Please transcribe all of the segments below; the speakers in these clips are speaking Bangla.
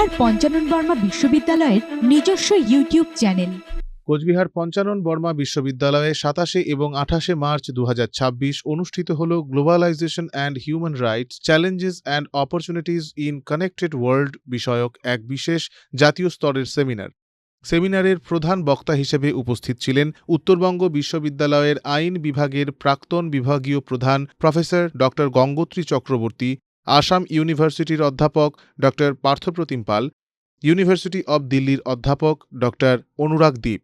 কোচবিহার পঞ্চানন বর্মা বিশ্ববিদ্যালয়ের নিজস্ব ইউটিউব চ্যানেল। কোচবিহার পঞ্চানন বর্মা বিশ্ববিদ্যালয়ে ২৭ এবং ২৮ মার্চ ২০২৬ অনুষ্ঠিত হল globalization and human rights challenges and opportunities in connected world বিষয়ক এক বিশেষ জাতীয় স্তরের সেমিনার। সেমিনারের প্রধান বক্তা হিসেবে উপস্থিত ছিলেন উত্তরবঙ্গ বিশ্ববিদ্যালয়ের আইন বিভাগের প্রাক্তন বিভাগীয় প্রধান প্রফেসর ড. গঙ্গোত্রী চক্রবর্তী, আসাম ইউনিভার্সিটির অধ্যাপক ড. পার্থপ্রতিম পাল, ইউনিভার্সিটি অব দিল্লির অধ্যাপক ড. অনুরাগ দীপ।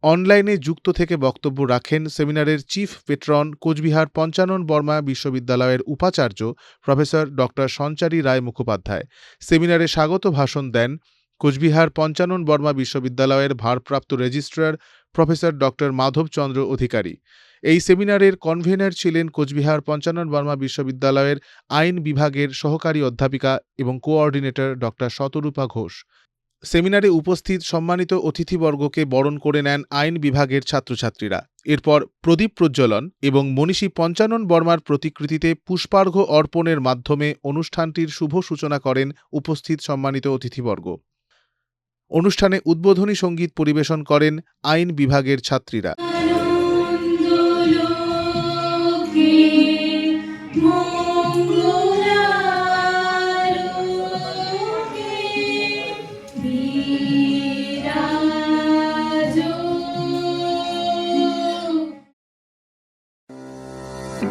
অনলাইনে যুক্ত থেকে বক্তব্য রাখেন সেমিনারের চিফ পেট্রন কোচবিহার পঞ্চানন বর্মা বিশ্ববিদ্যালয়ের উপাচার্য প্রফেসর ড. সঞ্চারী রায় মুখোপাধ্যায়। সেমিনারে স্বাগত ভাষণ দেন কোচবিহার পঞ্চানন বর্মা বিশ্ববিদ্যালয়ের ভারপ্রাপ্ত রেজিস্ট্রার প্রফেসর ড. মাধবচন্দ্র অধিকারী। এই সেমিনারের কনভেনর ছিলেন কোচবিহার পঞ্চানন বর্মা বিশ্ববিদ্যালয়ের আইন বিভাগের সহকারী অধ্যাপিকা এবং কোঅর্ডিনেটর ড. শতরূপা ঘোষ। সেমিনারে উপস্থিত সম্মানিত অতিথিবর্গকে বরণ করে নেন আইন বিভাগের ছাত্রছাত্রীরা। এরপর প্রদীপ প্রজ্বলন এবং মনীষী পঞ্চানন বর্মার প্রতিকৃতিতে পুষ্পার্ঘ্য অর্পণের মাধ্যমে অনুষ্ঠানটির শুভ সূচনা করেন উপস্থিত সম্মানিত অতিথিবর্গ। অনুষ্ঠানে উদ্বোধনী সঙ্গীত পরিবেশন করেন আইন বিভাগের ছাত্রীরা।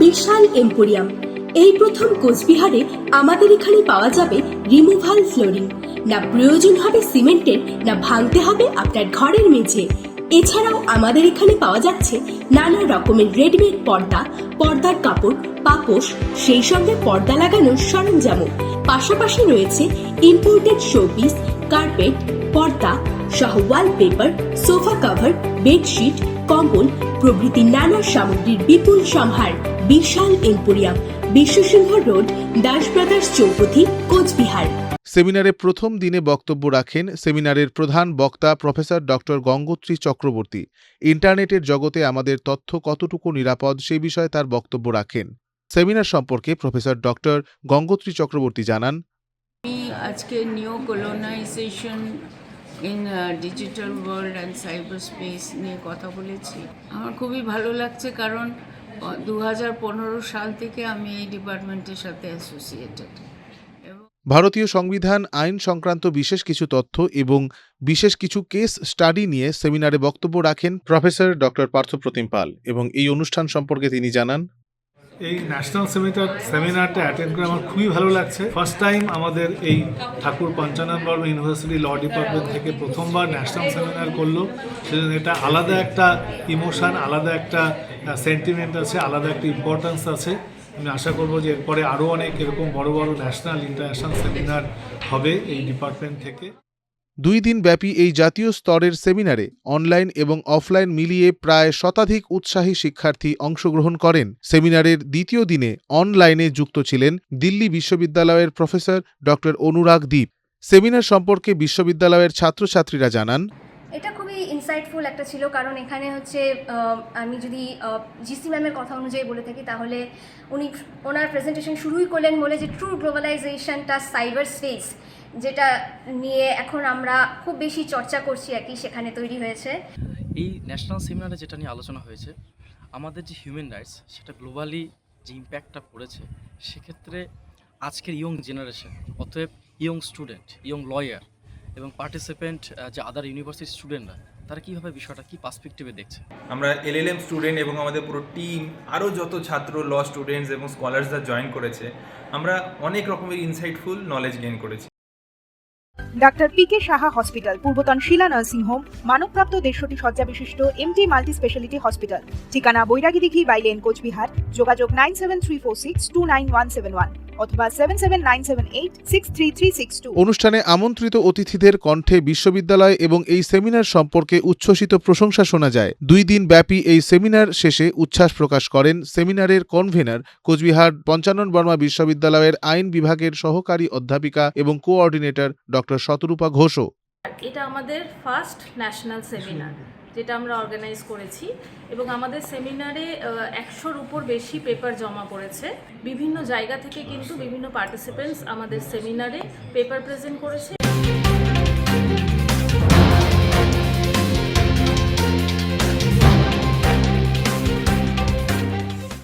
বিশাল এম্পোরিয়াম এই প্রথম কোচবিহারে আমাদের এখানে পাওয়া যাবে রিমুভাল ফ্লোরিং। না প্রয়োজন হবে সিমেন্টের, না ভাঙতে হবে আপনার ঘরের মেঝে। এছাড়াও আমাদের এখানে পাওয়া যাচ্ছে নানা রকমের রেডিমেড পর্দা, পর্দার কাপড়, পাপোশ, সেই সঙ্গে পর্দা লাগানোর সরঞ্জামও। পাশাপাশি রয়েছে ইম্পোর্টেড শোপিস, কার্পেট, পর্দা সহ ওয়ালপেপার, সোফা কভার, বেডশিট, কম্বল প্রভৃতি নানা সামগ্রীর বিপুল সম্ভার। বিশাল emporium, Biswasingha road, Das brothers চৌপথি, কোচবিহার। সেমিনারে প্রথম দিনে বক্তব্য রাখেন সেমিনারের প্রধান বক্তা প্রফেসর ড. গঙ্গোত্রী চক্রবর্তী। ইন্টারনেটের জগতে আমাদের তথ্য কতটুকু নিরাপদ সে বিষয়ে তার বক্তব্য রাখেন। সেমিনার সম্পর্কে প্রফেসর ড. গঙ্গোত্রী চক্রবর্তী জানান, আমি আজকে new colonisation in digital world and cyber space নিয়ে কথা বলেছি। আমার খুবই ভালো লাগছে, কারণ 2015 সাল থেকে আমি এই ডিপার্টমেন্টের সাথে অ্যাসোসিয়েটেড। ভারতীয় সংবিধান আইন সংক্রান্ত বিশেষ কিছু তথ্য এবং বিশেষ কিছু কেস স্টাডি নিয়ে সেমিনারে বক্তব্য রাখেন প্রফেসর ড. পার্থপ্রতিম পাল এবং এই অনুষ্ঠান সম্পর্কে তিনি জানান, এই ন্যাশনাল সেমিনারটা অ্যাটেন্ড করে আমার খুবই ভালো লাগছে। ফার্স্ট টাইম আমাদের এই Thakur Panchanan Barma university law department থেকে প্রথমবার ন্যাশনাল সেমিনার করলো। সেজন্য এটা আলাদা একটা ইমোশন, আলাদা একটা সেন্টিমেন্ট আছে, আলাদা একটা ইম্পর্টেন্স আছে। আমি আশা করবো যে এরপরে আরও অনেক এরকম বড় বড় ন্যাশনাল ইন্টারন্যাশনাল সেমিনার হবে এই ডিপার্টমেন্ট থেকে। 2 দিন ব্যাপী এই জাতীয় স্তরের সেমিনারে অনলাইন এবং অফলাইন মিলিয়ে প্রায় শতাধিক উৎসাহী শিক্ষার্থী অংশগ্রহণ করেন। সেমিনারের দ্বিতীয় দিনে অনলাইনে যুক্ত ছিলেন দিল্লি বিশ্ববিদ্যালয়ের প্রফেসর ড. অনুরাগ দীপ। সেমিনার সম্পর্কে বিশ্ববিদ্যালয়ের ছাত্রছাত্রীরা জানান, এটা খুবই ইনসাইটফুল একটা ছিল, কারণ এখানে হচ্ছে আমি যদি জিসি ম্যামের কথা অনুযায়ী বলে থাকি, তাহলে উনি ওনার প্রেজেন্টেশন শুরুই করলেন বলে যে ট্রু গ্লোবালাইজেশনটা সাইবার স্পেস, যেটা নিয়ে এখন আমরা খুব বেশি চর্চা করছি আর কি, সেখানে তৈরি হয়েছে। এই ন্যাশনাল সেমিনারে যেটা নিয়ে আলোচনা হয়েছে, আমাদের যে হিউম্যান রাইটস সেটা গ্লোবালি যে ইম্প্যাক্টটা পড়েছে, সেক্ষেত্রে আজকের ইয়ং জেনারেশন, অতএব ইয়ং স্টুডেন্ট, ইয়ং লয়ার এবং পার্টিসিপেন্ট যে আদার ইউনিভার্সিটি স্টুডেন্টরা, তারা কীভাবে বিষয়টা কী পার্সপেক্টিভে দেখছে। আমরা এলএলএম স্টুডেন্ট এবং আমাদের পুরো টিম, আরও যত ছাত্র ল স্টুডেন্টস এবং স্কলার্সরা জয়েন করেছে, আমরা অনেক রকমের ইনসাইটফুল নলেজ গেইন করেছি। ডাক্তার পি.কে সাহা হসপিটাল, পূর্বতন শিলা নার্সিং হোম, মানবপ্রাপ্ত 150টি শয্যা বিশিষ্ট এমটি মাল্টি স্পেশালিটি হসপিটাল। ঠিকানা বৈরাগী দিঘি বাইলেন, কোচবিহার। যোগাযোগ 9734629171 অথবা 7797863362। অনুষ্ঠানে আমন্ত্রিত অতিথিদের কণ্ঠে বিশ্ববিদ্যালয় এবং এই সেমিনার সম্পর্কে উচ্ছ্বসিত প্রশংসা শোনা যায়। 2 দিন ব্যাপী এই সেমিনার শেষে উচ্ছ্বাস প্রকাশ করেন সেমিনারের কনভেনর কোচবিহার পঞ্চানন বর্মা বিশ্ববিদ্যালয়ের আইন বিভাগের সহকারী অধ্যাপিকা এবং কোঅর্ডিনেটর ড. শতরূপা ঘোষও। এটা আমাদের ফার্স্ট ন্যাশনাল সেমিনার, যেটা আমরা অর্গানাইজ করেছি, এবং আমাদের সেমিনারে 100-র উপর বেশি পেপার জমা পড়েছে। বিভিন্ন জায়গা থেকে কিন্তু বিভিন্ন পার্টিসিপেন্টস আমাদের সেমিনারে পেপার প্রেজেন্ট করেছে।